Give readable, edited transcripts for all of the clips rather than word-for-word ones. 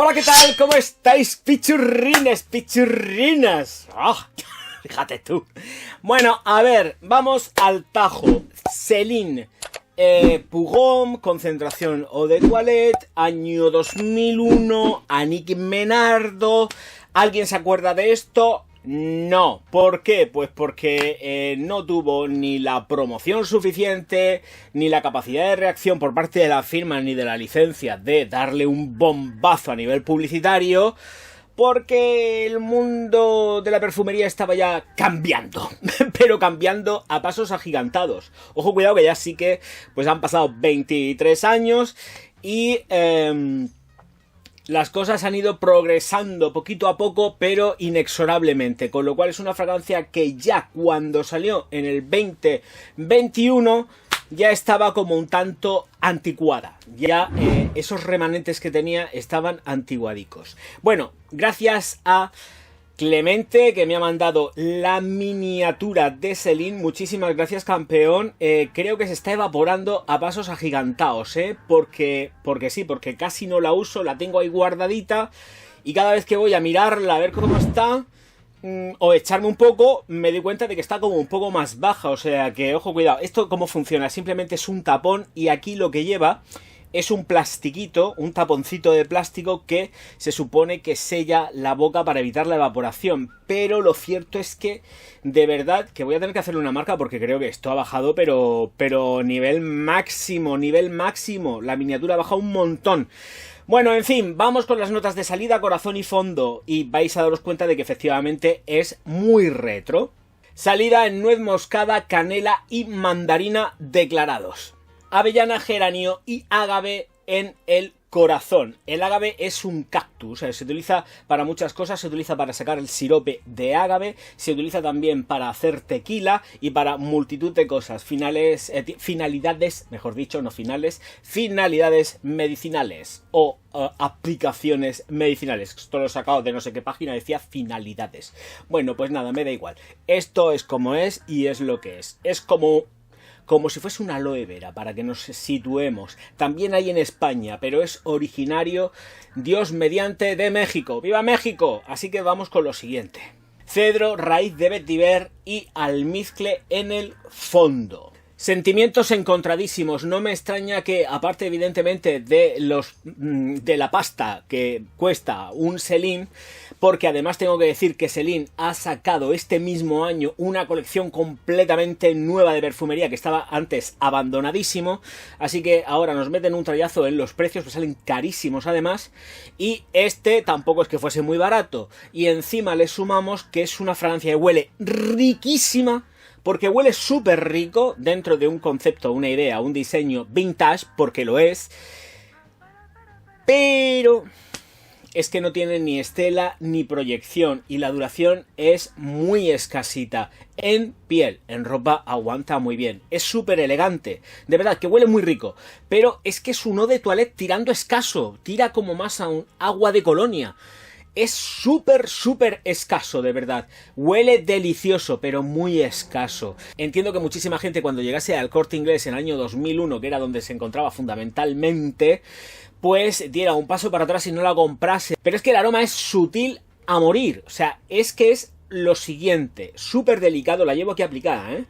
Hola, ¿qué tal? ¿Cómo estáis, pichurrines, pichurrinas? Oh, fíjate tú. Bueno, a ver, vamos al tajo. Celine, Pugom, concentración Eau de Toilette, año 2001, Annick Menardo. ¿Alguien se acuerda de esto? No. ¿Por qué? Pues porque no tuvo ni la promoción suficiente, ni la capacidad de reacción por parte de la firma, ni de la licencia de darle un bombazo a nivel publicitario, porque el mundo de la perfumería estaba ya cambiando, pero cambiando a pasos agigantados. Ojo, cuidado, que ya sí que pues han pasado 23 años y las cosas han ido progresando poquito a poco, pero inexorablemente, con lo cual es una fragancia que ya cuando salió en el 2021 ya estaba como un tanto anticuada. Ya esos remanentes que tenía estaban antiguadicos. Bueno, gracias a Clemente, que me ha mandado la miniatura de Celine. Muchísimas gracias, campeón. Creo que se está evaporando a pasos agigantados, porque sí, porque casi no la uso, la tengo ahí guardadita y cada vez que voy a mirarla a ver cómo está, o echarme un poco, me doy cuenta de que está como un poco más baja. O sea que, ojo, cuidado. Esto cómo funciona, simplemente es un tapón y aquí lo que lleva es un plastiquito, un taponcito de plástico que se supone que sella la boca para evitar la evaporación. Pero lo cierto es que, de verdad, que voy a tener que hacerle una marca porque creo que esto ha bajado, pero nivel máximo, nivel máximo. La miniatura ha bajado un montón. Bueno, en fin, vamos con las notas de salida, corazón y fondo. Y vais a daros cuenta de que efectivamente es muy retro. Salida en nuez moscada, canela y mandarina declarados. Avellana, geranio y ágave en el corazón. El ágave es un cactus, se utiliza para muchas cosas, se utiliza para sacar el sirope de ágave, se utiliza también para hacer tequila y para multitud de cosas. Finalidades, mejor dicho, no finales, finalidades medicinales o aplicaciones medicinales. Esto lo he sacado de no sé qué página, decía finalidades. Bueno, pues nada, me da igual. Esto es como es y es lo que es. Es como si fuese una aloe vera, para que nos situemos. También hay en España, pero es originario, Dios mediante, de México. ¡Viva México! Así que vamos con lo siguiente. Cedro, raíz de vetiver y almizcle en el fondo. Sentimientos encontradísimos. No me extraña que, aparte evidentemente de la pasta que cuesta un Celine, porque además tengo que decir que Celine ha sacado este mismo año una colección completamente nueva de perfumería que estaba antes abandonadísimo, así que ahora nos meten un trayazo en los precios, que salen carísimos además, y este tampoco es que fuese muy barato, y encima le sumamos que es una fragancia que huele riquísima, porque huele súper rico dentro de un concepto, una idea, un diseño vintage, porque lo es, pero es que no tiene ni estela ni proyección y la duración es muy escasita. En piel, en ropa aguanta muy bien, es súper elegante, de verdad que huele muy rico, pero es que es un eau de toilette tirando escaso, tira como más a un agua de colonia. Es súper escaso, de verdad. Huele delicioso, pero muy escaso. Entiendo que muchísima gente cuando llegase al Corte Inglés en el año 2001, que era donde se encontraba fundamentalmente, pues diera un paso para atrás y no la comprase. Pero es que el aroma es sutil a morir. O sea, es que es lo siguiente. Súper delicado, la llevo aquí aplicada, ¿eh?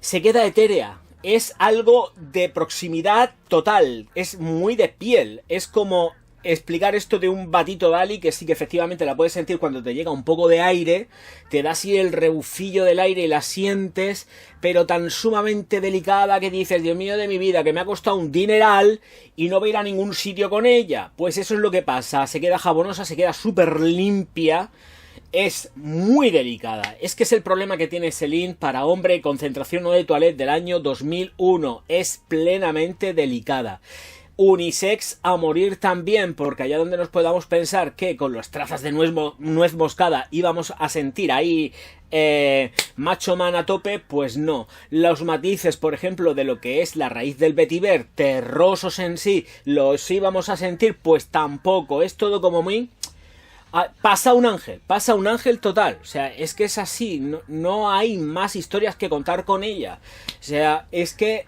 Se queda etérea. Es algo de proximidad total. Es muy de piel. Es como explicar esto de un batito Dali, que sí que efectivamente la puedes sentir cuando te llega un poco de aire, te da así el rebufillo del aire y la sientes, pero tan sumamente delicada que dices, Dios mío de mi vida, que me ha costado un dineral y no voy a ir a ningún sitio con ella. Pues eso es lo que pasa, se queda jabonosa, se queda súper limpia, es muy delicada. Es que es el problema que tiene Celine para hombre, concentración Eau de Toilette del año 2001, es plenamente delicada. Unisex a morir también, porque allá donde nos podamos pensar que con las trazas de nuez moscada íbamos a sentir ahí macho man a tope, pues no. Los matices, por ejemplo, de lo que es la raíz del vetiver, terrosos en sí, los íbamos a sentir, pues tampoco. Es todo como muy... pasa un ángel total. O sea, es que es así, no hay más historias que contar con ella. O sea, es que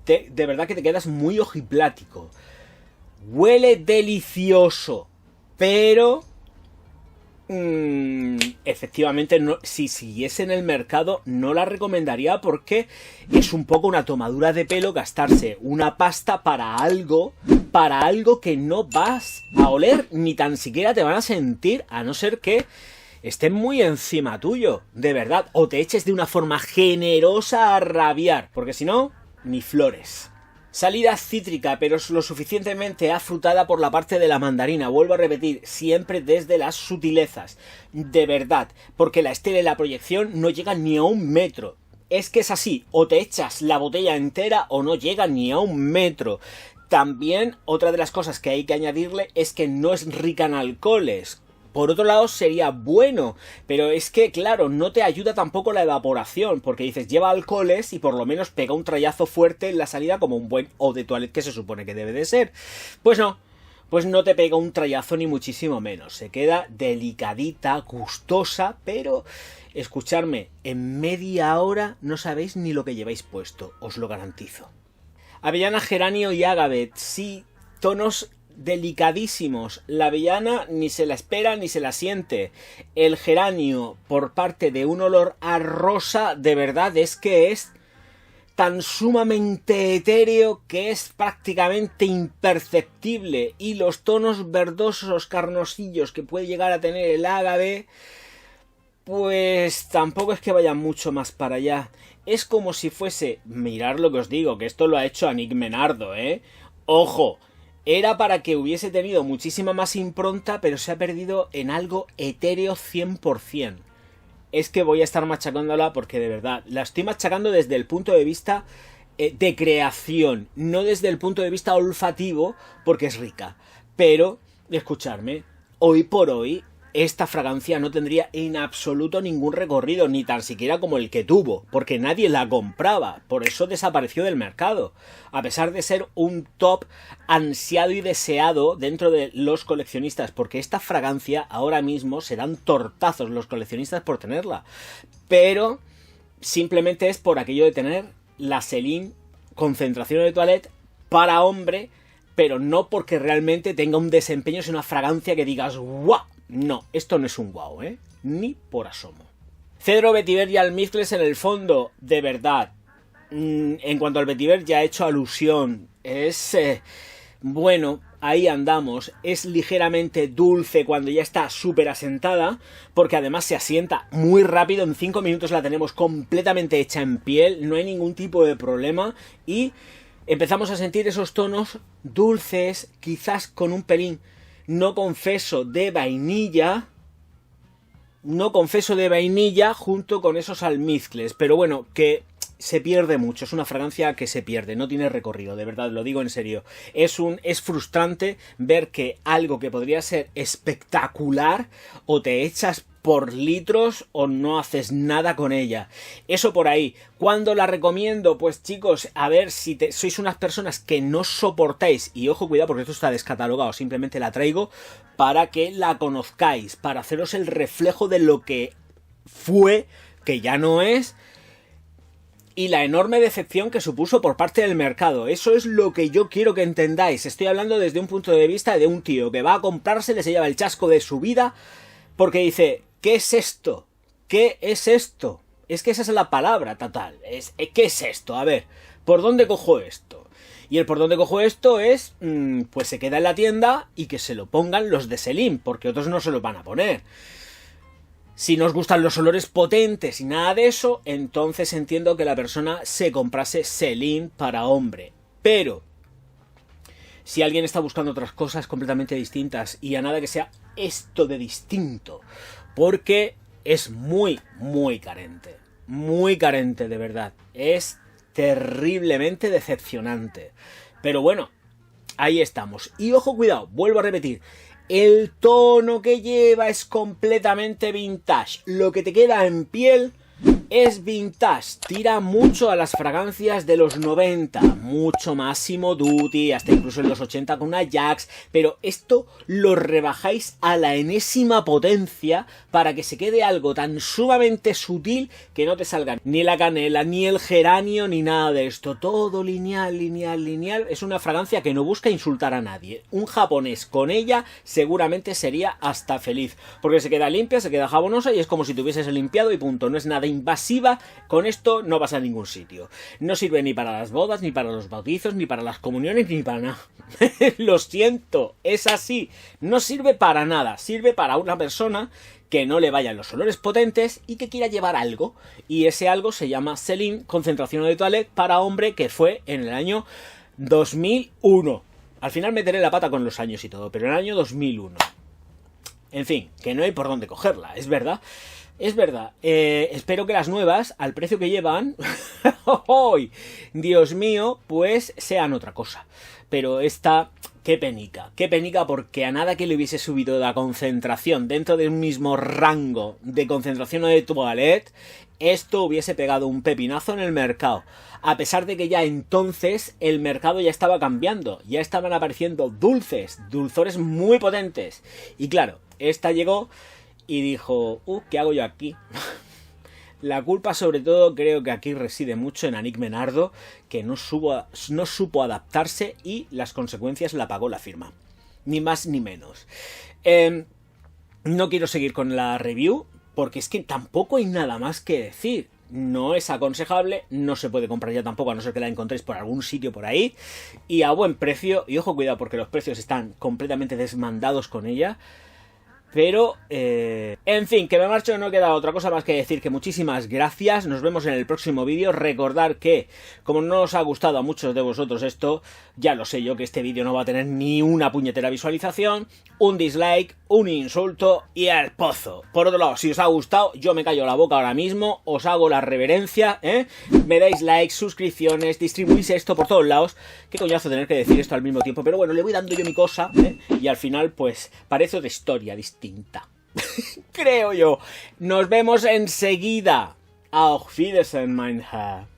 de verdad que te quedas muy ojiplático. huele delicioso, pero efectivamente no, si siguiese en el mercado no la recomendaría porque es un poco una tomadura de pelo gastarse una pasta para algo que no vas a oler ni tan siquiera te van a sentir, a no ser que estén muy encima tuyo, de verdad, o te eches de una forma generosa a rabiar, porque si no, ni flores. Salida cítrica, pero lo suficientemente afrutada por la parte de la mandarina. Vuelvo a repetir, siempre desde las sutilezas. De verdad, porque la estela y la proyección no llegan ni a 1 metro. Es que es así, o te echas la botella entera o no llega ni a 1 metro. También, otra de las cosas que hay que añadirle es que no es rica en alcoholes. Por otro lado sería bueno, pero es que claro, no te ayuda tampoco la evaporación, porque dices, lleva alcoholes y por lo menos pega un trayazo fuerte en la salida como un buen eau de toilette que se supone que debe de ser. Pues no te pega un trayazo ni muchísimo menos, se queda delicadita, gustosa, pero escuchadme, en media hora no sabéis ni lo que lleváis puesto, os lo garantizo. Avellana, geranio y ágave, sí, tonos delicadísimos. La avellana ni se la espera ni se la siente. El geranio, por parte de un olor a rosa, de verdad es que es tan sumamente etéreo que es prácticamente imperceptible. Y los tonos verdosos, carnosillos que puede llegar a tener el ágave, pues tampoco es que vayan mucho más para allá. Es como si fuese, mirad lo que os digo, que esto lo ha hecho Annick Menardo, ojo. Era para que hubiese tenido muchísima más impronta, pero se ha perdido en algo etéreo 100%. Es que voy a estar machacándola porque de verdad, la estoy machacando desde el punto de vista de creación, no desde el punto de vista olfativo, porque es rica. Pero, escuchadme, hoy por hoy, esta fragancia no tendría en absoluto ningún recorrido, ni tan siquiera como el que tuvo, porque nadie la compraba, por eso desapareció del mercado, a pesar de ser un top ansiado y deseado dentro de los coleccionistas, porque esta fragancia ahora mismo se dan tortazos los coleccionistas por tenerla, pero simplemente es por aquello de tener la Celine concentración de toilette para hombre, pero no porque realmente tenga un desempeño, es una fragancia que digas ¡guau! No, esto no es un guau, ni por asomo. Cedro, vetiver y almizcles en el fondo, de verdad. En cuanto al vetiver ya he hecho alusión. Es, bueno, ahí andamos. Es ligeramente dulce cuando ya está súper asentada, porque además se asienta muy rápido. En 5 minutos la tenemos completamente hecha en piel, no hay ningún tipo de problema. Y empezamos a sentir esos tonos dulces, quizás con un pelín no confeso de vainilla junto con esos almizcles, pero bueno, que se pierde mucho, es una fragancia que se pierde, no tiene recorrido, de verdad, lo digo en serio. Es frustrante ver que algo que podría ser espectacular o te echas por litros o no haces nada con ella. Eso por ahí. ¿Cuándo la recomiendo? Pues chicos, a ver, si sois unas personas que no soportáis, y ojo, cuidado porque esto está descatalogado, simplemente la traigo para que la conozcáis, para haceros el reflejo de lo que fue, que ya no es, y la enorme decepción que supuso por parte del mercado. Eso es lo que yo quiero que entendáis. Estoy hablando desde un punto de vista de un tío que va a comprarse, se lleva el chasco de su vida, porque dice, ¿qué es esto? ¿Qué es esto? Es que esa es la palabra total. ¿Qué es esto? A ver, ¿por dónde cojo esto? Y el por dónde cojo esto es, pues se queda en la tienda y que se lo pongan los de Celine, porque otros no se lo van a poner. Si no os gustan los olores potentes y nada de eso, entonces entiendo que la persona se comprase Celine para hombre. Pero si alguien está buscando otras cosas completamente distintas y a nada que sea esto de distinto, porque es muy, muy carente de verdad, es terriblemente decepcionante, pero bueno, ahí estamos. Y ojo, cuidado, vuelvo a repetir, el tono que lleva es completamente vintage, lo que te queda en piel Es vintage, tira mucho a las fragancias de los 90, mucho Massimo Dutti, hasta incluso en los 80 con una Ajax, pero esto lo rebajáis a la enésima potencia para que se quede algo tan sumamente sutil que no te salga ni la canela, ni el geranio, ni nada de esto. Todo lineal, lineal, lineal. Es una fragancia que no busca insultar a nadie. Un japonés con ella seguramente sería hasta feliz, porque se queda limpia, se queda jabonosa y es como si te hubieses limpiado y punto. No es nada invasiva. Con esto no vas a ningún sitio. No sirve ni para las bodas, ni para los bautizos, ni para las comuniones, ni para nada. Lo siento, es así. No sirve para nada. Sirve para una persona que no le vayan los olores potentes y que quiera llevar algo. Y ese algo se llama Celine Concentración de Toilette para hombre, que fue en el año 2001. Al final meteré la pata con los años y todo, pero en el año 2001. En fin, que no hay por dónde cogerla, es verdad. Es verdad, espero que las nuevas, al precio que llevan, ¡oh! Dios mío, pues sean otra cosa. Pero esta, qué penica porque a nada que le hubiese subido la concentración dentro de un mismo rango de concentración de toilette, esto hubiese pegado un pepinazo en el mercado. A pesar de que ya entonces el mercado ya estaba cambiando, ya estaban apareciendo dulzores muy potentes. Y claro, esta llegó y dijo, ¿qué hago yo aquí? La culpa sobre todo creo que aquí reside mucho en Annick Menardo, que no supo adaptarse y las consecuencias la pagó la firma. Ni más ni menos. No quiero seguir con la review, porque es que tampoco hay nada más que decir. No es aconsejable, no se puede comprar ya tampoco, a no ser que la encontréis por algún sitio por ahí. Y a buen precio, y ojo cuidado porque los precios están completamente desmandados con ella. Pero, en fin, que me marcho, no queda otra cosa más que decir que muchísimas gracias, nos vemos en el próximo vídeo. Recordar que, como no os ha gustado a muchos de vosotros esto, ya lo sé yo que este vídeo no va a tener ni una puñetera visualización, un dislike, un insulto y al pozo. Por otro lado, si os ha gustado, yo me callo la boca ahora mismo, os hago la reverencia, me dais likes, suscripciones, distribuís esto por todos lados. Qué coñazo tener que decir esto al mismo tiempo, pero bueno, le voy dando yo mi cosa, y al final, pues, parece otra historia distinta. Creo yo. Nos vemos enseguida. Auf Wiedersehen, mein Herr.